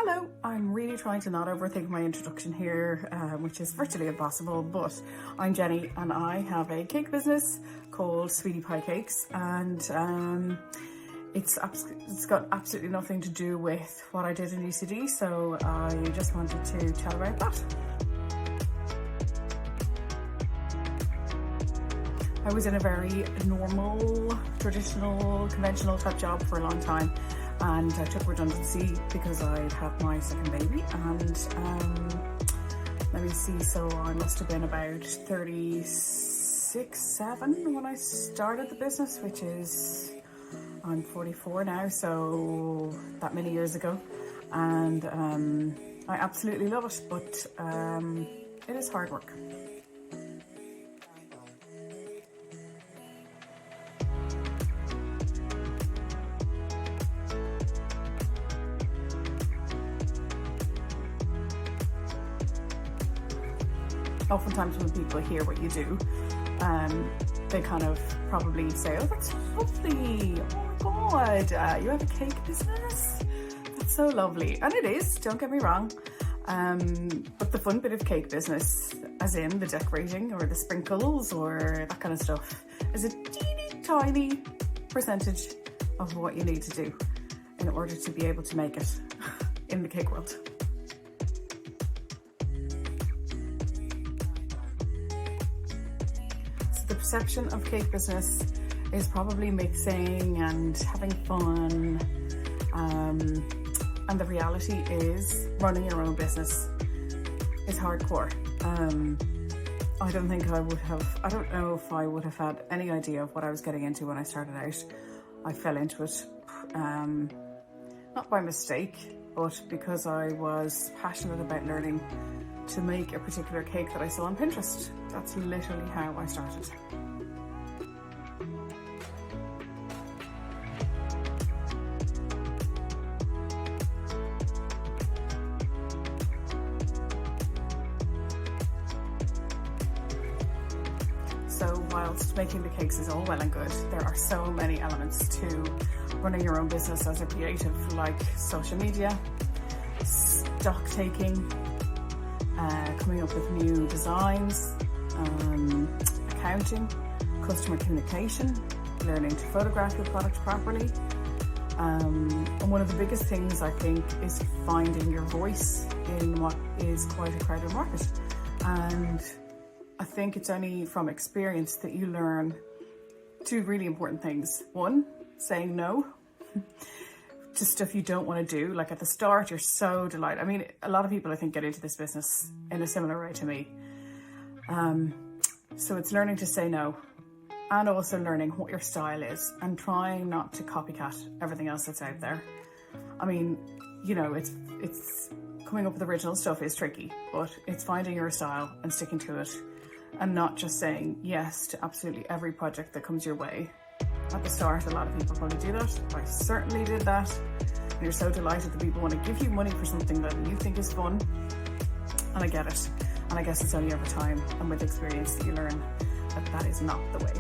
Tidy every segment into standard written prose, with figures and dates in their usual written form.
Hello, I'm really trying to not overthink my introduction here, which is virtually impossible, but I'm Jenny and I have a cake business called Sweetie Pie Cakes, and it's got absolutely nothing to do with what I did in UCD, so I just wanted to chat about that. I was in a very normal, traditional, conventional type job for a long time, and I took redundancy because I'd had my second baby, and let me see, so I must have been about 36, 7 when I started the business, which is, I'm 44 now, so that many years ago, and I absolutely love it, but it is hard work. Oftentimes when people hear what you do, they kind of probably say, oh, that's lovely, oh my god, you have a cake business? That's so lovely. And it is, don't get me wrong. But the fun bit of cake business, as in the decorating or the sprinkles or that kind of stuff, is a teeny tiny percentage of what you need to do in order to be able to make it in the cake world. The perception of cake business is probably mixing and having fun, and the reality is running your own business is hardcore. I don't know if I would have had any idea of what I was getting into when I started out. I fell into it, not by mistake, but because I was passionate about learning to make a particular cake that I saw on Pinterest. That's literally how I started. So whilst making the cakes is all well and good, there are so many elements to running your own business as a creative, like social media, stock taking, coming up with new designs, accounting, customer communication, learning to photograph your product properly. And one of the biggest things I think is finding your voice in what is quite a crowded market. And I think it's only from experience that you learn two really important things. One, saying no to stuff you don't want to do. Like at the start, you're so delighted. I mean, a lot of people I think get into this business in a similar way to me. So it's learning to say no, and also learning what your style is and trying not to copycat everything else that's out there. I mean, you know, it's coming up with original stuff is tricky, but it's finding your style and sticking to it and not just saying yes to absolutely every project that comes your way. At the start, a lot of people probably do that. I certainly did that. And you're so delighted that people want to give you money for something that you think is fun. And I get it. And I guess it's only over time and with experience that you learn that that is not the way.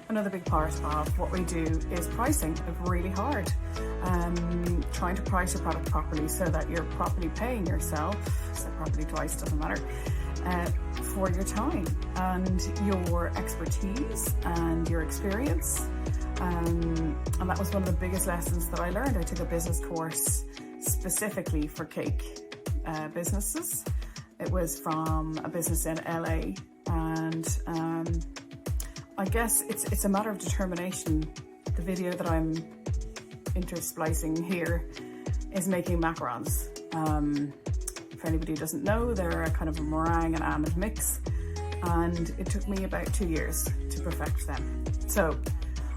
Another big part of what we do is pricing. It's really hard. Trying to price your product properly so that you're properly paying yourself, so properly twice, doesn't matter, for your time and your expertise and your experience. And that was one of the biggest lessons that I learned. I took a business course specifically for cake businesses. It was from a business in LA, and I guess it's a matter of determination. The video that I'm intersplicing here is making macarons. If anybody doesn't know, they're a kind of a meringue and almond mix, and it took me about 2 years to perfect them. So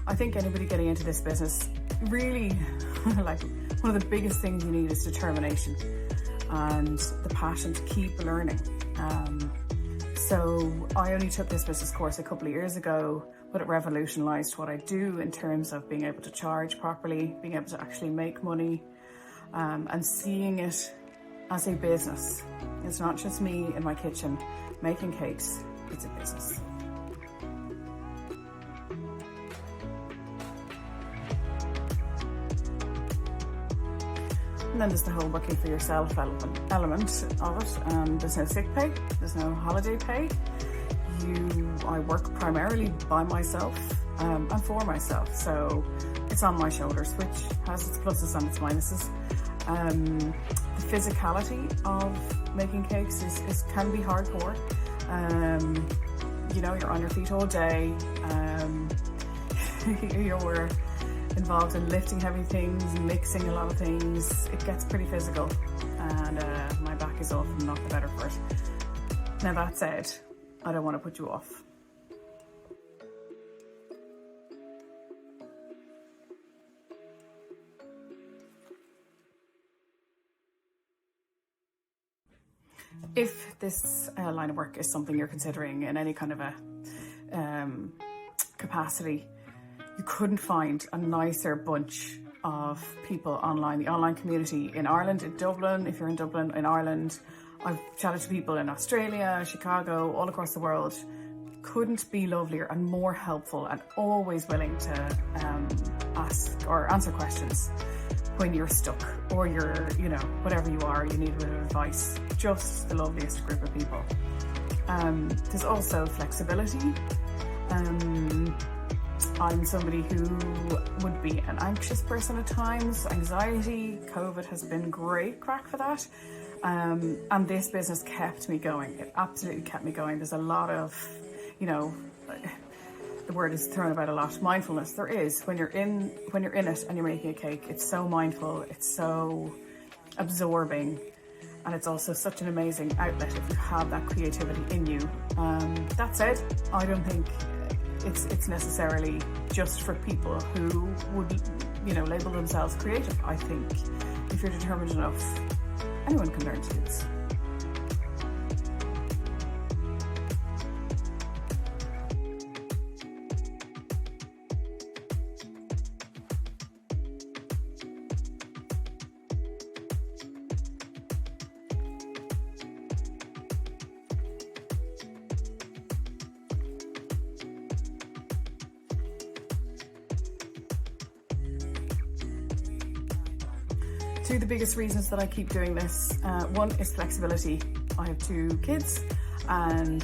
I think anybody getting into this business, really, like, one of the biggest things you need is determination and the passion to keep learning. So I only took this business course a couple of years ago, but it revolutionized what I do in terms of being able to charge properly, being able to actually make money, and seeing it as a business. It's not just me in my kitchen making cakes, it's a business. And then there's the whole working for yourself element of it. There's no sick pay, there's no holiday pay. I work primarily by myself and for myself, so it's on my shoulders, which has its pluses and its minuses. The physicality of making cakes can be hardcore. You know, you're on your feet all day. You're involved in lifting heavy things, mixing a lot of things. It gets pretty physical, and my back is often not the better for it. Now that said, I don't want to put you off. If this line of work is something you're considering in any kind of a capacity, you couldn't find a nicer bunch of people online. The online community in Ireland, in Dublin, if you're in Dublin, in Ireland, I've chatted to people in Australia, Chicago, all across the world. Couldn't be lovelier and more helpful, and always willing to ask or answer questions when you're stuck, or you're, you know, whatever you are, you need a bit of advice. Just the loveliest group of people. There's also flexibility. I'm somebody who would be an anxious person at times. Anxiety, COVID has been great crack for that. And this business kept me going. It absolutely kept me going. There's a lot of, you know, the word is thrown about a lot, mindfulness. There is, when you're in it and you're making a cake, it's so mindful, it's so absorbing, and it's also such an amazing outlet if you have that creativity in you. That said, I don't think it's necessarily just for people who would, you know, label themselves creative. I think if you're determined enough, anyone can learn to do this. Two of the biggest reasons that I keep doing this, one is flexibility. I have 2 kids, and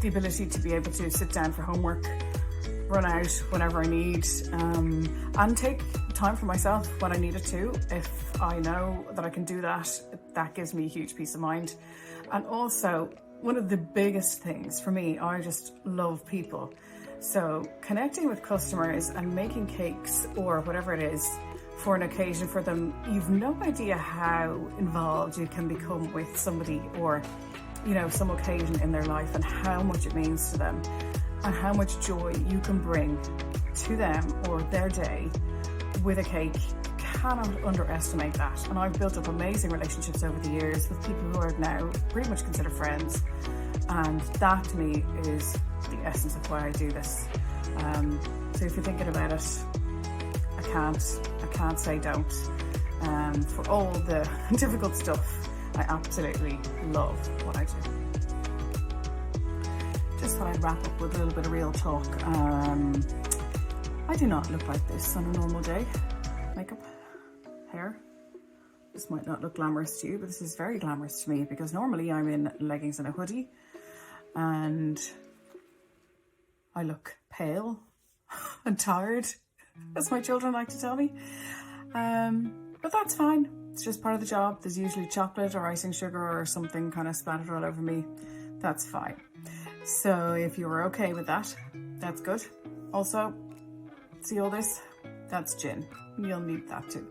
the ability to be able to sit down for homework, run out whenever I need, and take time for myself when I need it too. If I know that I can do that, that gives me a huge peace of mind. And also, one of the biggest things for me, I just love people. So connecting with customers and making cakes or whatever it is for an occasion for them, you've no idea how involved you can become with somebody, or, you know, some occasion in their life, and how much it means to them, and how much joy you can bring to them or their day with a cake. Cannot underestimate that. And I've built up amazing relationships over the years with people who are now pretty much considered friends, and that to me is the essence of why I do this. So if you're thinking about it, I can't say don't. For all the difficult stuff, I absolutely love what I do. Just thought I'd wrap up with a little bit of real talk. I do not look like this on a normal day. Makeup, hair. This might not look glamorous to you, but this is very glamorous to me, because normally I'm in leggings and a hoodie, and I look pale and tired, as my children like to tell me. But that's fine. It's just part of the job. There's usually chocolate or icing sugar or something kind of splattered all over me. That's fine. So if you were okay with that, that's good. Also, see all this? That's gin. You'll need that too.